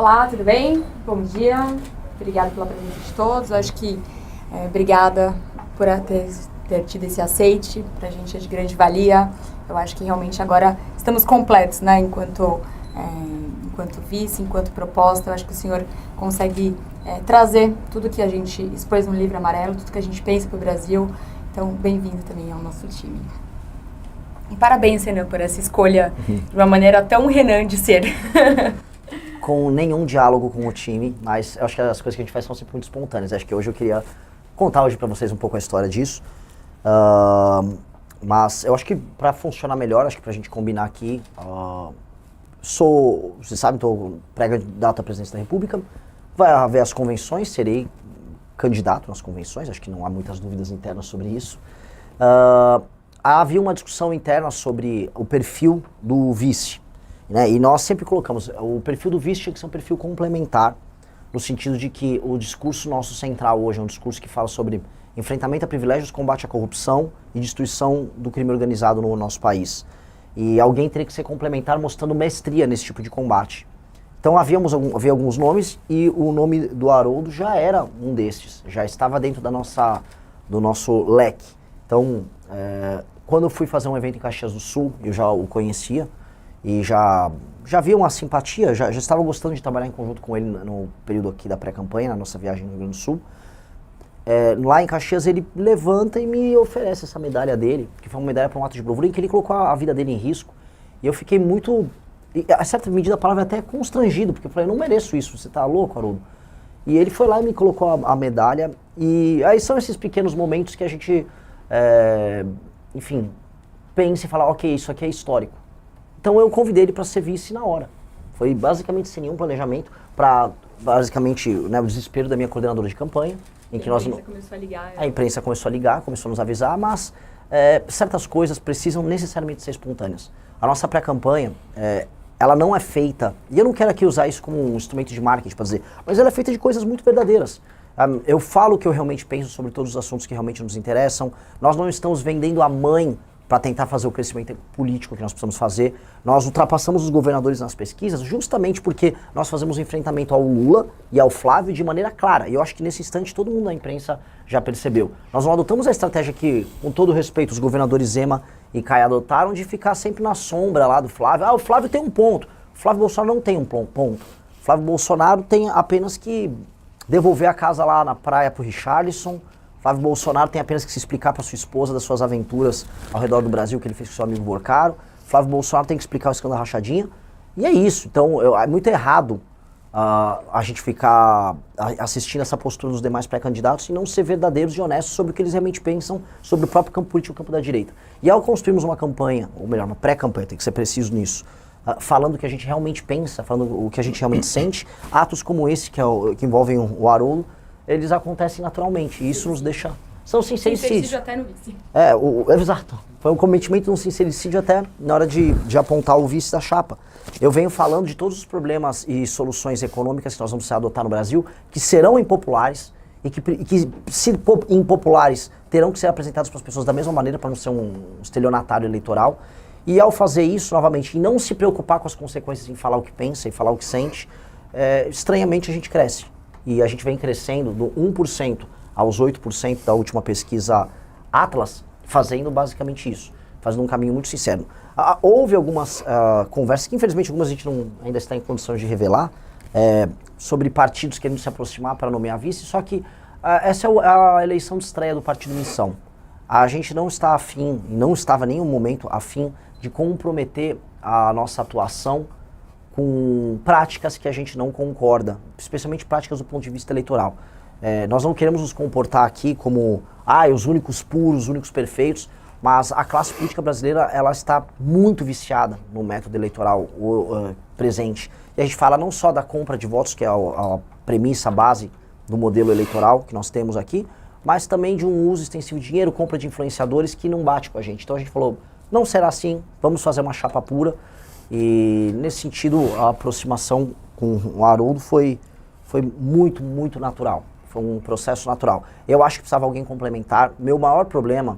Olá, tudo bem? Bom dia. Obrigada pela presença de todos. Acho que obrigada por ter tido esse aceite. Para a gente é de grande valia. Eu acho que realmente agora estamos completos, né? Enquanto vice, enquanto proposta. Eu acho que o senhor consegue trazer tudo que a gente expôs no livro amarelo, tudo que a gente pensa para o Brasil. Então, bem-vindo também ao nosso time. E parabéns, Renan, por essa escolha de uma maneira tão Renan de ser. Com nenhum diálogo com o time, mas eu acho que as coisas que a gente faz são sempre muito espontâneas. Acho que hoje eu queria contar para vocês um pouco a história disso. Mas eu acho que para funcionar melhor, acho que para a gente combinar aqui, vocês sabem, estou pré-candidato à presidência da República, vai haver as convenções, serei candidato nas convenções, acho que não há muitas dúvidas internas sobre isso. Havia uma discussão interna sobre o perfil do vice. Né? E nós sempre colocamos, o perfil do vice tinha que ser um perfil complementar, no sentido de que o discurso nosso central hoje é um discurso que fala sobre enfrentamento a privilégios, combate à corrupção e destruição do crime organizado no nosso país. E alguém teria que ser complementar mostrando mestria nesse tipo de combate. Então havia alguns nomes e o nome do Haroldo já era um destes, já estava dentro do nosso leque. Então, quando eu fui fazer um evento em Caxias do Sul, eu já o conhecia, e já havia uma simpatia, já estava gostando de trabalhar em conjunto com ele no período aqui da pré-campanha, na nossa viagem no Rio Grande do Sul. Lá em Caxias ele levanta e me oferece essa medalha dele, que foi uma medalha para um ato de bravura em que ele colocou a vida dele em risco. E eu fiquei muito, a certa medida a palavra até constrangido, porque eu falei, eu não mereço isso, você tá louco, Haroldo? E ele foi lá e me colocou a medalha, e aí são esses pequenos momentos que a gente, enfim, pensa e fala, ok, isso aqui é histórico. Então eu convidei ele para ser vice na hora. Foi basicamente sem nenhum planejamento, para basicamente o desespero da minha coordenadora de campanha. Em que nós Começou a ligar. A imprensa começou a ligar, começou a nos avisar, mas certas coisas precisam necessariamente ser espontâneas. A nossa pré-campanha, ela não é feita, e eu não quero aqui usar isso como um instrumento de marketing para dizer, mas ela é feita de coisas muito verdadeiras. Eu falo o que eu realmente penso sobre todos os assuntos que realmente nos interessam. Nós não estamos vendendo a mãe para tentar fazer o crescimento político que nós precisamos fazer. Nós ultrapassamos os governadores nas pesquisas justamente porque nós fazemos um enfrentamento ao Lula e ao Flávio de maneira clara. E eu acho que nesse instante todo mundo da imprensa já percebeu. Nós não adotamos a estratégia que, com todo respeito, os governadores Zema e Caio adotaram de ficar sempre na sombra lá do Flávio. O Flávio tem um ponto. O Flávio Bolsonaro não tem um ponto. O Flávio Bolsonaro tem apenas que devolver a casa lá na praia pro Richarlison. Flávio Bolsonaro tem apenas que se explicar para sua esposa das suas aventuras ao redor do Brasil que ele fez com seu amigo Borcaro. Flávio Bolsonaro tem que explicar o escândalo rachadinha. E é isso. Então, é muito errado a gente ficar assistindo essa postura dos demais pré-candidatos e não ser verdadeiros e honestos sobre o que eles realmente pensam sobre o próprio campo político e o campo da direita. E ao construirmos uma campanha, ou melhor, uma pré-campanha, tem que ser preciso nisso, falando o que a gente realmente pensa, falando o que a gente realmente sente, atos como esse, que envolvem o Haroldo, eles acontecem naturalmente, e isso nos deixa... São sincericídios. Até no vice. Exato. Foi um cometimento de um sincericídio até na hora de apontar o vice da chapa. Eu venho falando de todos os problemas e soluções econômicas que nós vamos adotar no Brasil, que serão impopulares, e que se impopulares, terão que ser apresentados para as pessoas da mesma maneira, para não ser um estelionatário eleitoral. E ao fazer isso, novamente, e não se preocupar com as consequências em falar o que pensa e falar o que sente, estranhamente a gente cresce. E a gente vem crescendo do 1% aos 8% da última pesquisa Atlas, fazendo basicamente isso, fazendo um caminho muito sincero. Houve algumas conversas, que infelizmente algumas a gente ainda está em condições de revelar, sobre partidos querendo se aproximar para nomear vice, só que essa é a eleição de estreia do Partido Missão. A gente não está afim, não estava em nenhum momento afim de comprometer a nossa atuação com práticas que a gente não concorda, especialmente práticas do ponto de vista eleitoral. Nós não queremos nos comportar aqui como os únicos puros, os únicos perfeitos, mas a classe política brasileira ela está muito viciada no método eleitoral presente. E a gente fala não só da compra de votos, que é a premissa, a base do modelo eleitoral que nós temos aqui, mas também de um uso extensivo de dinheiro, compra de influenciadores que não bate com a gente. Então a gente falou, não será assim, vamos fazer uma chapa pura. E nesse sentido, a aproximação com o Haroldo foi muito, muito natural. Foi um processo natural. Eu acho que precisava alguém complementar. Meu maior problema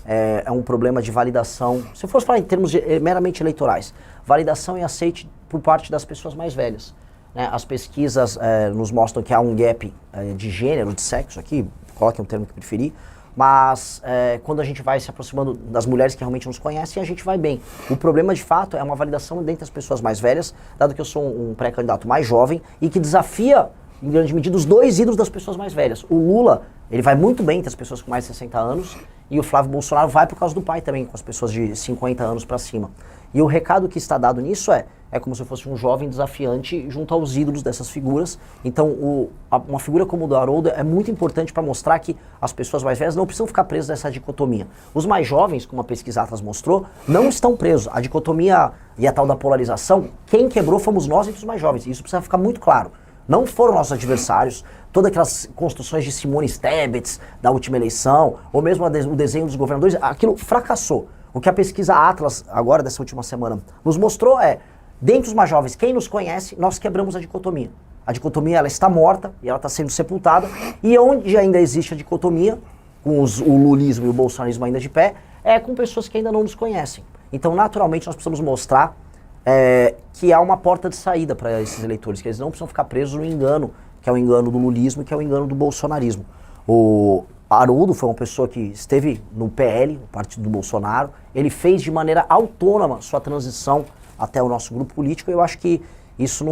é um problema de validação. Se eu fosse falar em termos meramente eleitorais, validação e aceite por parte das pessoas mais velhas. né, as pesquisas nos mostram que há um gap de gênero, de sexo aqui, coloquem o termo que preferir, mas quando a gente vai se aproximando das mulheres que realmente nos conhecem, a gente vai bem. O problema, de fato, é uma validação dentre as pessoas mais velhas, dado que eu sou um pré-candidato mais jovem e que desafia, em grande medida, os dois ídolos das pessoas mais velhas. O Lula, ele vai muito bem entre as pessoas com mais de 60 anos, e o Flávio Bolsonaro vai por causa do pai também, com as pessoas de 50 anos para cima. E o recado que está dado nisso é como se eu fosse um jovem desafiante junto aos ídolos dessas figuras. Então, uma figura como o do Haroldo é muito importante para mostrar que as pessoas mais velhas não precisam ficar presas nessa dicotomia. Os mais jovens, como a pesquisa Atlas mostrou, não estão presos. A dicotomia e a tal da polarização, quem quebrou fomos nós entre os mais jovens. Isso precisa ficar muito claro. Não foram nossos adversários, todas aquelas construções de Simone Tebet da última eleição, ou mesmo o desenho dos governadores, aquilo fracassou. O que a pesquisa Atlas, agora dessa última semana, nos mostrou dentre os mais jovens, quem nos conhece, nós quebramos a dicotomia. A dicotomia, ela está morta e ela está sendo sepultada, e onde ainda existe a dicotomia, com o lulismo e o bolsonarismo ainda de pé, é com pessoas que ainda não nos conhecem. Então, naturalmente, nós precisamos mostrar que há uma porta de saída para esses eleitores, que eles não precisam ficar presos no engano, que é o engano do lulismo e que é o engano do bolsonarismo. O Haroldo foi uma pessoa que esteve no PL, o partido do Bolsonaro, ele fez de maneira autônoma sua transição até o nosso grupo político, e eu acho que isso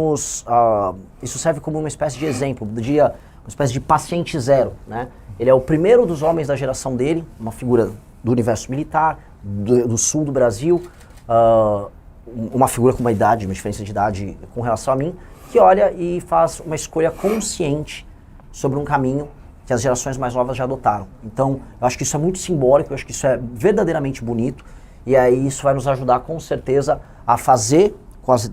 isso serve como uma espécie de exemplo, uma espécie de paciente zero, né? Ele é o primeiro dos homens da geração dele, uma figura do universo militar, do sul do Brasil, uma figura com uma diferença de idade com relação a mim, que olha e faz uma escolha consciente sobre um caminho que as gerações mais novas já adotaram. Então, eu acho que isso é muito simbólico, eu acho que isso é verdadeiramente bonito, e aí isso vai nos ajudar com certeza a fazer com as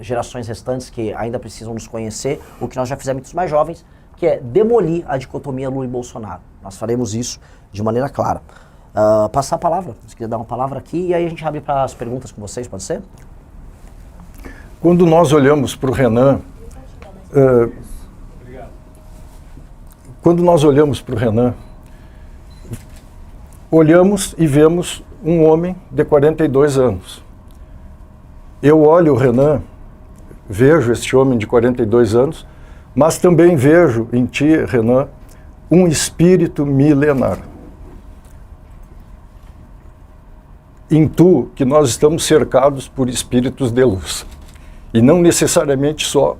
gerações restantes que ainda precisam nos conhecer o que nós já fizemos entre os mais jovens, que é demolir a dicotomia Lula e Bolsonaro. Nós faremos isso de maneira clara. Passar a palavra, se quiser dar uma palavra aqui, e aí a gente abre para as perguntas com vocês, pode ser? Quando nós olhamos para o Renan, olhamos e vemos um homem de 42 anos. Eu olho o Renan, vejo este homem de 42 anos, mas também vejo em ti, Renan, um espírito milenar. Intuo que nós estamos cercados por espíritos de luz, e não necessariamente só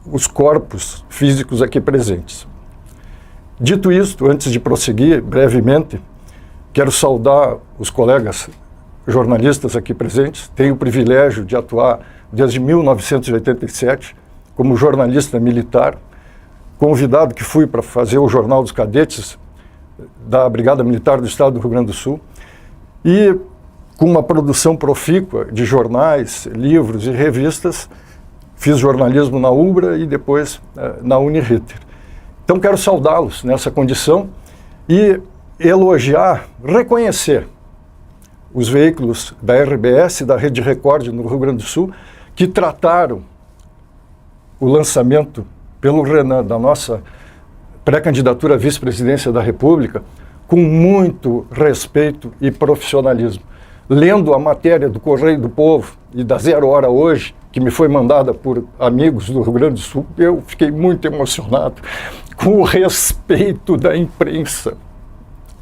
os corpos físicos aqui presentes. Dito isto, antes de prosseguir brevemente, quero saudar os colegas jornalistas aqui presentes. Tenho o privilégio de atuar desde 1987 como jornalista militar, convidado que fui para fazer o Jornal dos Cadetes da Brigada Militar do Estado do Rio Grande do Sul, e com uma produção profícua de jornais, livros e revistas, fiz jornalismo na UBRA e depois na Uniriter. Então quero saudá-los nessa condição e elogiar, reconhecer os veículos da RBS, da Rede Record no Rio Grande do Sul, que trataram o lançamento pelo Renan da nossa pré-candidatura à vice-presidência da República com muito respeito e profissionalismo. Lendo a matéria do Correio do Povo e da Zero Hora hoje, que me foi mandada por amigos do Rio Grande do Sul, eu fiquei muito emocionado com o respeito da imprensa.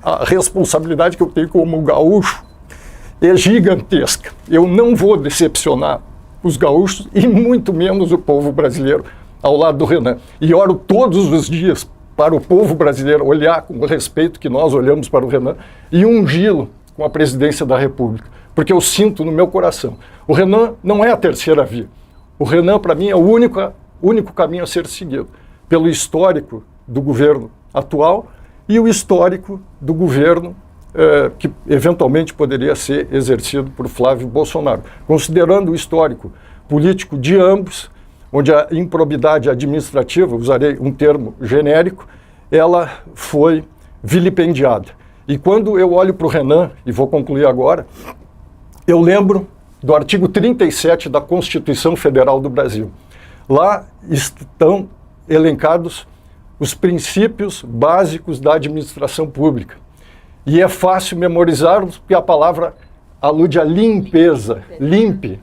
A responsabilidade que eu tenho como gaúcho é gigantesca. Eu não vou decepcionar os gaúchos e muito menos o povo brasileiro ao lado do Renan. E oro todos os dias para o povo brasileiro olhar com o respeito que nós olhamos para o Renan e ungí-lo com a presidência da República, porque eu sinto no meu coração. O Renan não é a terceira via. O Renan, para mim, é o único caminho a ser seguido, pelo histórico do governo atual e o histórico do governo que eventualmente poderia ser exercido por Flávio Bolsonaro. Considerando o histórico político de ambos, onde a improbidade administrativa, usarei um termo genérico, ela foi vilipendiada. E quando eu olho para o Renan, e vou concluir agora, eu lembro do artigo 37 da Constituição Federal do Brasil. Lá estão elencados os princípios básicos da administração pública. E é fácil memorizarmos, porque a palavra alude à limpeza, limpe,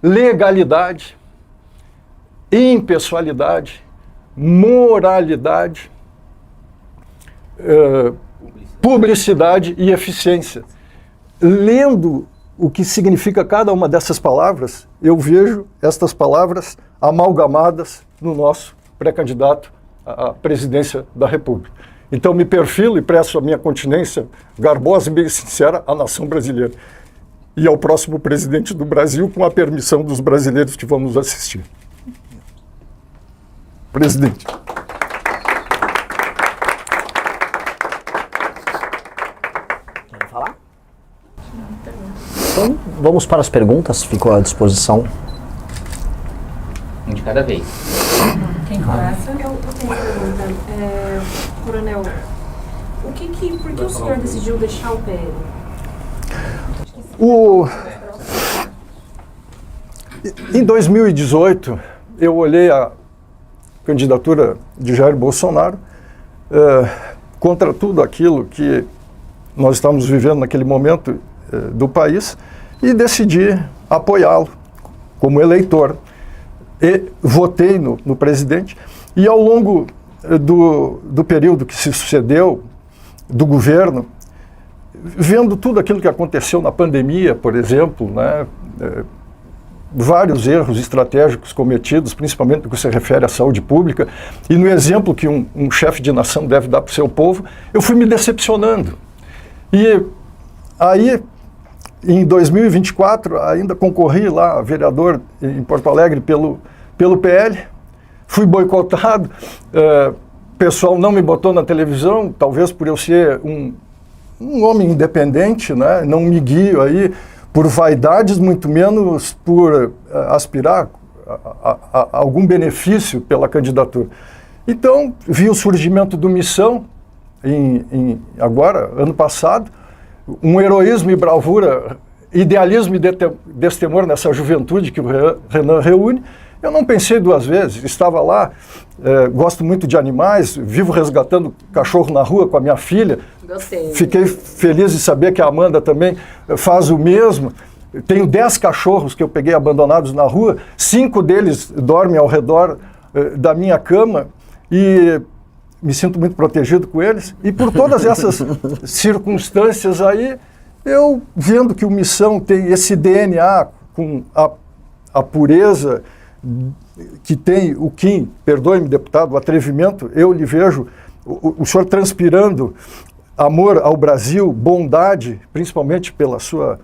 legalidade impessoalidade, moralidade, publicidade e eficiência. Lendo o que significa cada uma dessas palavras, eu vejo estas palavras amalgamadas no nosso pré-candidato à presidência da República. Então me perfilo e presto a minha continência garbosa e bem sincera à nação brasileira e ao próximo presidente do Brasil, com a permissão dos brasileiros que vão nos assistir. Presidente. Quer falar? Então, vamos para as perguntas, ficou à disposição. Um de cada vez. Quem começa? Eu tenho uma pergunta. Coronel, por que o senhor decidiu deixar o PL? Em 2018, eu olhei a candidatura de Jair Bolsonaro contra tudo aquilo que nós estamos vivendo naquele momento do país e decidi apoiá-lo como eleitor. E votei no presidente e ao longo do período que se sucedeu do governo, vendo tudo aquilo que aconteceu na pandemia, por exemplo, né, vários erros estratégicos cometidos, principalmente no que se refere à saúde pública, e no exemplo que um chefe de nação deve dar para o seu povo, eu fui me decepcionando. E aí, em 2024, ainda concorri lá a vereador em Porto Alegre pelo PL, fui boicotado, o pessoal não me botou na televisão, talvez por eu ser um homem independente, né? Não me guio aí por vaidades, muito menos por aspirar a algum benefício pela candidatura. Então, vi o surgimento do Missão, agora, ano passado, um heroísmo e bravura, idealismo e destemor nessa juventude que o Renan reúne. Eu não pensei duas vezes, estava lá, gosto muito de animais, vivo resgatando cachorro na rua com a minha filha. Gostei. Fiquei feliz de saber que a Amanda também faz o mesmo. Tenho 10 cachorros que eu peguei abandonados na rua, 5 deles dormem ao redor da minha cama e me sinto muito protegido com eles. E por todas essas circunstâncias aí, eu vendo que o Missão tem esse DNA com a pureza que tem o Kim, perdoe-me, deputado, o atrevimento, eu lhe vejo, o senhor transpirando amor ao Brasil, bondade, principalmente pela sua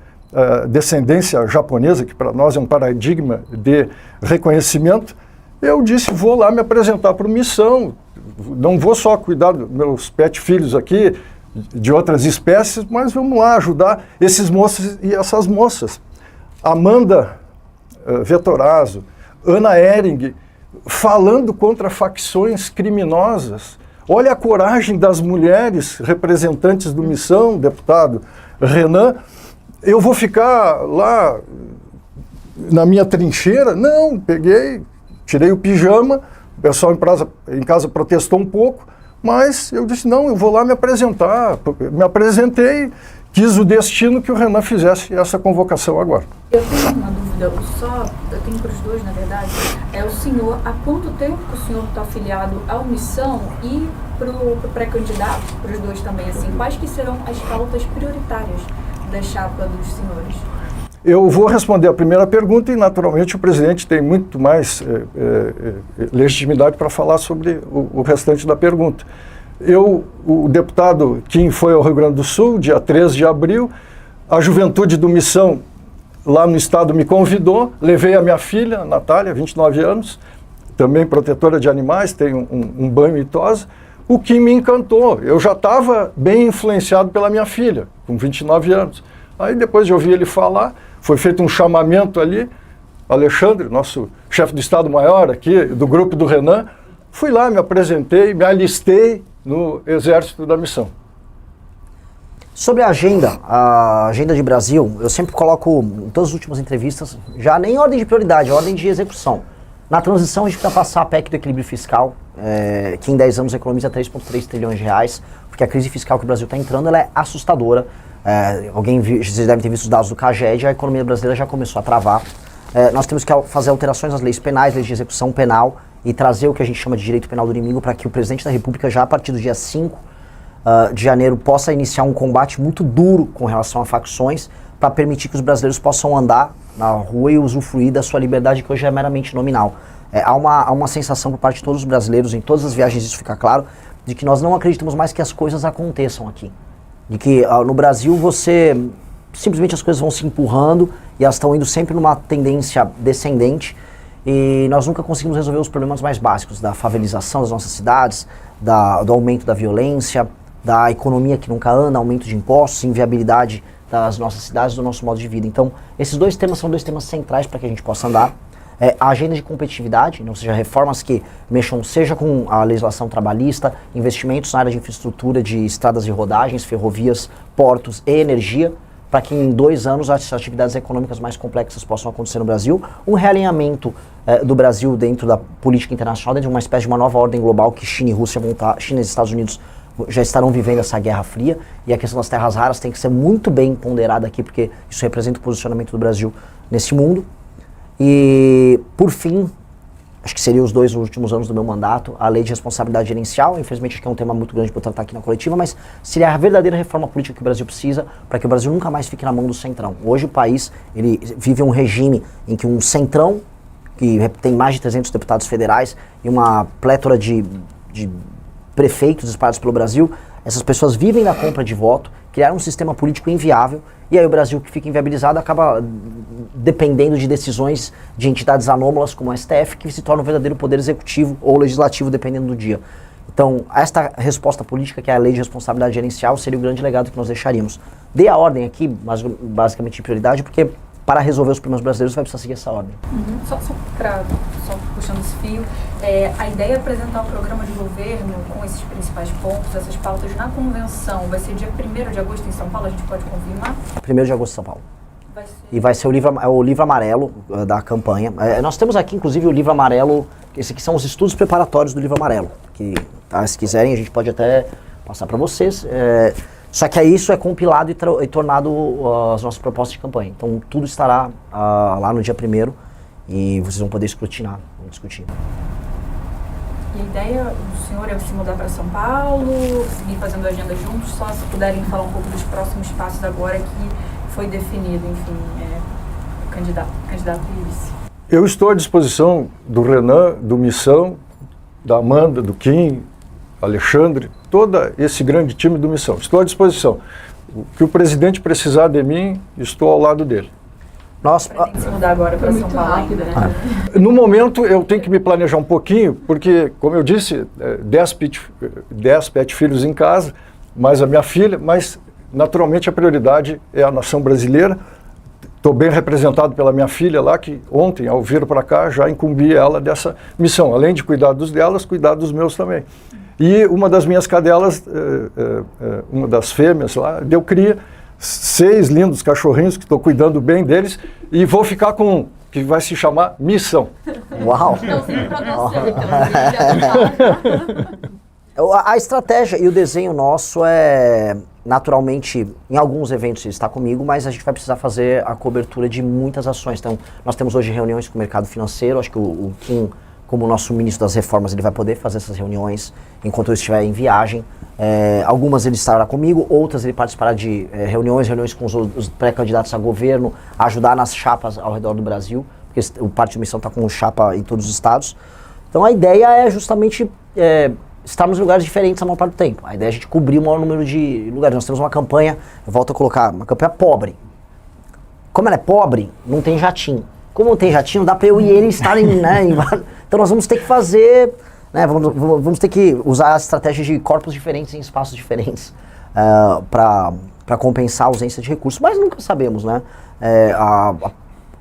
descendência japonesa, que para nós é um paradigma de reconhecimento. Eu disse, vou lá me apresentar para o Missão, não vou só cuidar dos meus pet filhos aqui, de outras espécies, mas vamos lá ajudar esses moços e essas moças. Amanda Vettorazzo, Ana Ehring, falando contra facções criminosas. Olha a coragem das mulheres representantes do Missão, deputado Renan. Eu vou ficar lá na minha trincheira? Não, peguei, tirei o pijama, o pessoal em casa protestou um pouco, mas eu disse, não, eu vou lá me apresentar. Me apresentei, quis o destino que o Renan fizesse essa convocação agora. Eu tenho uma dúvida, eu tenho para os dois, na verdade, o senhor, há quanto tempo que o senhor está afiliado ao Missão e para o pré-candidato, para os dois também, assim, quais que serão as pautas prioritárias da chapa dos senhores? Eu vou responder a primeira pergunta e, naturalmente, o presidente tem muito mais legitimidade para falar sobre o restante da pergunta. O deputado Kim foi ao Rio Grande do Sul, dia 13 de abril, a juventude do Missão lá no estado me convidou, levei a minha filha, Natália, 29 anos, também protetora de animais, tem um banho e tosa. O Kim me encantou, eu já estava bem influenciado pela minha filha, com 29 anos. Aí depois de ouvir ele falar, foi feito um chamamento ali, Alexandre, nosso chefe do Estado-Maior aqui, do grupo do Renan, fui lá, me apresentei, me alistei no Exército da Missão. Sobre a agenda de Brasil, eu sempre coloco em todas as últimas entrevistas, já nem em ordem de prioridade, ordem de execução. Na transição a gente precisa passar a PEC do equilíbrio fiscal, que em 10 anos economiza 3,3 trilhões de reais, porque a crise fiscal que o Brasil está entrando ela é assustadora. Vocês devem ter visto os dados do CAGED, a economia brasileira já começou a travar. nós temos que fazer alterações nas leis penais, leis de execução penal e trazer o que a gente chama de direito penal do inimigo para que o presidente da República, já a partir do dia 5 de janeiro, possa iniciar um combate muito duro com relação a facções para permitir que os brasileiros possam andar na rua e usufruir da sua liberdade, que hoje é meramente nominal. Há uma sensação por parte de todos os brasileiros, em todas as viagens isso fica claro, de que nós não acreditamos mais que as coisas aconteçam aqui. De que no Brasil simplesmente as coisas vão se empurrando e elas estão indo sempre numa tendência descendente e nós nunca conseguimos resolver os problemas mais básicos da favelização das nossas cidades, do aumento da violência, da economia que nunca anda, aumento de impostos, inviabilidade das nossas cidades, do nosso modo de vida. Então, esses dois temas são dois temas centrais para que a gente possa andar. A agenda de competitividade, ou seja, reformas que mexam seja com a legislação trabalhista, investimentos na área de infraestrutura de estradas e rodagens, ferrovias, portos e energia, para que em 2 anos as atividades econômicas mais complexas possam acontecer no Brasil, um realinhamento do Brasil dentro da política internacional, dentro de uma espécie de uma nova ordem global que China e Rússia China e Estados Unidos já estarão vivendo essa guerra fria, e a questão das terras raras tem que ser muito bem ponderada aqui, porque isso representa o posicionamento do Brasil nesse mundo. E, por fim, acho que seriam os 2 últimos anos do meu mandato, a lei de responsabilidade gerencial. Infelizmente, acho que é um tema muito grande para eu tratar aqui na coletiva, mas seria a verdadeira reforma política que o Brasil precisa para que o Brasil nunca mais fique na mão do centrão. Hoje o país ele vive um regime em que um centrão, que tem mais de 300 deputados federais e uma plétora de prefeitos espalhados pelo Brasil, essas pessoas vivem da compra de voto, criaram um sistema político inviável, e aí o Brasil, que fica inviabilizado, acaba dependendo de decisões de entidades anômalas como o STF, que se torna um verdadeiro poder executivo ou legislativo, dependendo do dia. Então, esta resposta política, que é a lei de responsabilidade gerencial, seria o grande legado que nós deixaríamos. Dei a ordem aqui, mas basicamente em prioridade, porque para resolver os problemas brasileiros vai precisar seguir essa ordem. Só puxando esse fio, a ideia é apresentar um programa de governo com esses principais pontos, essas pautas na convenção. Vai ser dia 1º de agosto em São Paulo, a gente pode confirmar? 1º de agosto em São Paulo. E vai ser o livro amarelo da campanha. Nós temos aqui, inclusive, o livro amarelo, esse aqui são os estudos preparatórios do livro amarelo, que, se quiserem, a gente pode até passar para vocês. Só que aí isso é compilado e tornado as nossas propostas de campanha. Então tudo estará lá no dia 1º e vocês vão poder escrutinar, vamos discutir. E a ideia do senhor é se mudar para São Paulo, seguir fazendo a agenda juntos, só se puderem falar um pouco dos próximos passos agora que foi definido, enfim, candidato e vice. Eu estou à disposição do Renan, do Missão, da Amanda, do Kim, Alexandre, todo esse grande time do Missão. Estou à disposição. O que o presidente precisar de mim, estou ao lado dele. Tem que se mudar agora para São Paulo ainda, né? No momento, eu tenho que me planejar um pouquinho, porque, como eu disse, 10 pet filhos em casa, mais a minha filha, mas, naturalmente, a prioridade é a nação brasileira. Estou bem representado pela minha filha lá, que ontem, ao vir para cá, já incumbi ela dessa missão. Além de cuidar dos delas, cuidar dos meus também. E uma das minhas cadelas, uma das fêmeas lá, deu cria, 6 lindos cachorrinhos que estou cuidando bem deles, e vou ficar com um que vai se chamar Missão. Uau! A estratégia e o desenho nosso é, naturalmente, em alguns eventos ele está comigo, mas a gente vai precisar fazer a cobertura de muitas ações. Então, nós temos hoje reuniões com o mercado financeiro, acho que o Kim, como nosso ministro das reformas, ele vai poder fazer essas reuniões enquanto eu estiver em viagem. Algumas ele estará comigo, outras ele participará de reuniões com os pré-candidatos a governo, ajudar nas chapas ao redor do Brasil, porque o Partido de Missão está com chapa em todos os estados. Então a ideia é justamente estarmos em lugares diferentes a maior parte do tempo. A ideia é a gente cobrir o maior número de lugares. Nós temos uma campanha, eu volto a colocar, uma campanha pobre. Como ela é pobre, não tem jatinho. Como não tem jatinho, dá para eu e ele estarem, né? Então nós vamos ter que fazer, né? Vamos ter que usar as estratégias de corpos diferentes em espaços diferentes para compensar a ausência de recursos. Mas nunca sabemos, né?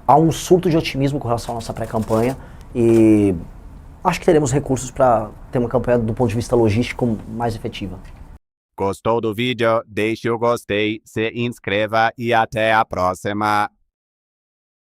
Há um surto de otimismo com relação à nossa pré-campanha e acho que teremos recursos para ter uma campanha do ponto de vista logístico mais efetiva. Gostou do vídeo? Deixe o gostei, se inscreva e até a próxima.